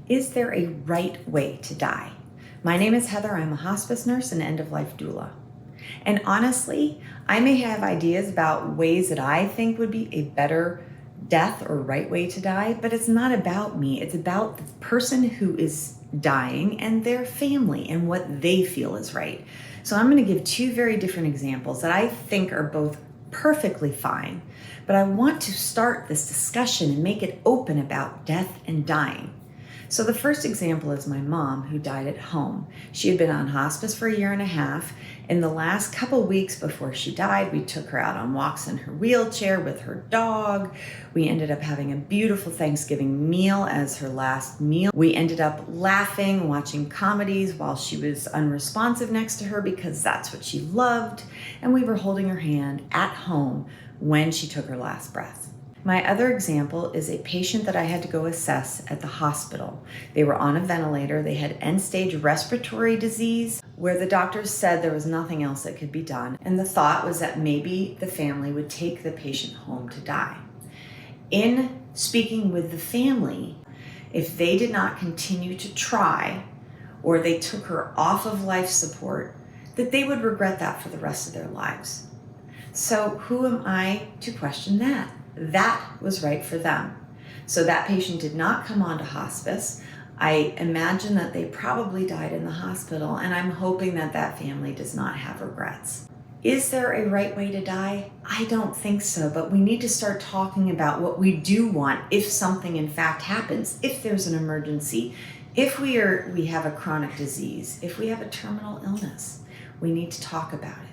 Is there a right way to die? My name is Heather. I'm a hospice nurse and end-of-life doula. And honestly, I may have ideas about ways that I think would be a better death or right way to die, but it's not about me. It's about the person who is dying and their family and what they feel is right. So I'm going to give two very different examples that I think are both perfectly fine, but I want to start this discussion and make it open about death and dying. So the first example is my mom, who died at home. She had been on hospice for 1.5 years. In the last couple weeks before she died, we took her out on walks in her wheelchair with her dog. We ended up having a beautiful Thanksgiving meal as her last meal. We ended up laughing, watching comedies while she was unresponsive next to her because that's what she loved. And we were holding her hand at home when she took her last breath. My other example is a patient that I had to go assess at the hospital. They were on a ventilator. They had end-stage respiratory disease where the doctors said there was nothing else that could be done. And the thought was that maybe the family would take the patient home to die. In speaking with the family, if they did not continue to try or they took her off of life support, that they would regret that for the rest of their lives. So who am I to question that? That was right for them. So that patient did not come onto hospice. I imagine that they probably died in the hospital, and I'm hoping that that family does not have regrets. Is there a right way to die? I don't think so, but we need to start talking about what we do want if something in fact happens, if there's an emergency, if we have a chronic disease, if we have a terminal illness. We need to talk about it.